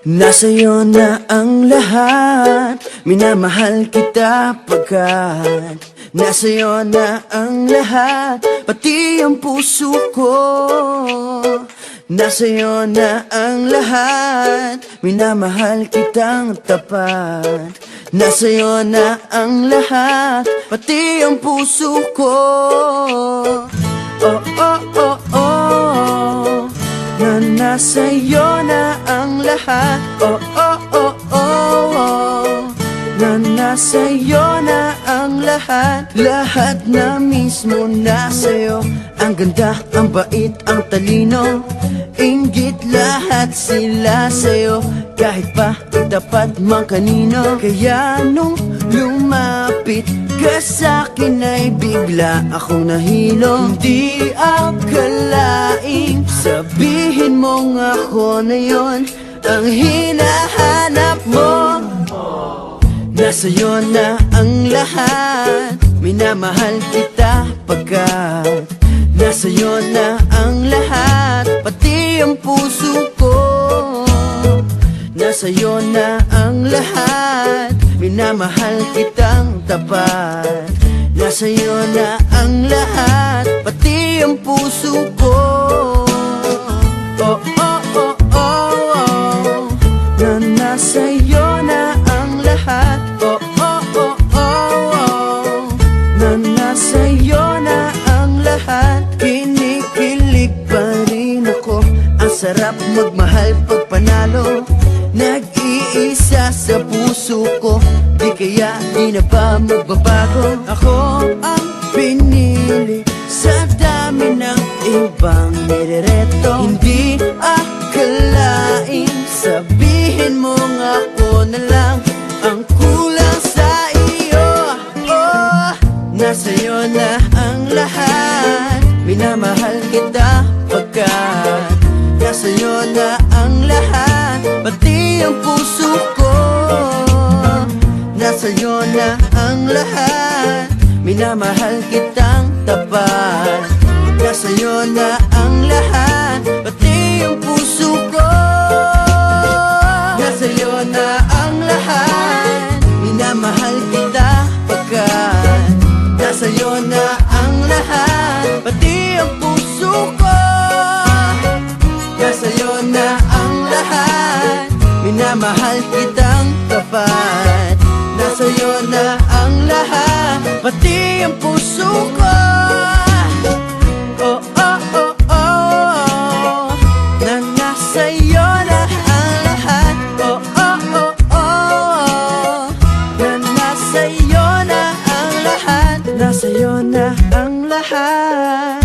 Nasa'yo na ang lahat, minamahal kita pagkat nasa'yo na ang lahat, pati ang puso ko. Nasa'yo na ang lahat, minamahal kitang tapat. Nasa'yo na ang lahat, pati ang puso ko. Oh, oh, oh, oh, na nasa'yo na ang lahat. Oh, oh, oh, oh, oh, na nasa'yo na ang lahat. Lahat na mismo nasa'yo. Ang ganda, ang bait, ang talino, inggit lahat sila sa'yo. Kahit pa itapat man kanino. Kaya nung lumapit ka sa'kin ay bigla akong nahilo. Hindi akalaing sabihin mong ako na yon ang hinahanap mo. Nasa'yo na ang lahat, minamahal kita pagkat nasa'yo na ang lahat, pati ang puso ko. Nasa'yo na ang lahat, minamahal kitang tapat. Nasa'yo na ang lahat, pati ang puso ko. Oh, oh, oh, oh, oh, na nasa'yo na ang lahat. Oh, oh, oh, oh, oh, na nasa'yo na ang lahat. Kinikilig pa rin ako, ang sarap magmahal pag panalo. Nag-iisa sa puso ko, di kaya di na ba magbabago? Ako ang pinili sa dami ng ibang nirereto. Hindi akalaing sabihin mong ako na lang ang kulang sa iyo. Oh, nasa'yo na ang lahat, minamahal kita pagkat nasa'yo na ang lahat, pati ang puso ko. Nasa'yo na ang lahat, minamahal kitang tapat. Nasa'yo na ang lahat, pati ang puso ko. Nasa'yo na ang lahat, minamahal kita pagkat nasa'yo na ang lahat, pati ang puso ko. Nasa'yo na ang lahat, minamahal kitang tapat. Nasa'yo na ang lahat, pati ang puso ko. Oh, oh, oh, oh, na nasa'yo na ang lahat. Oh, oh, oh, oh, na nasa'yo na ang lahat. Nasa'yo na ang lahat.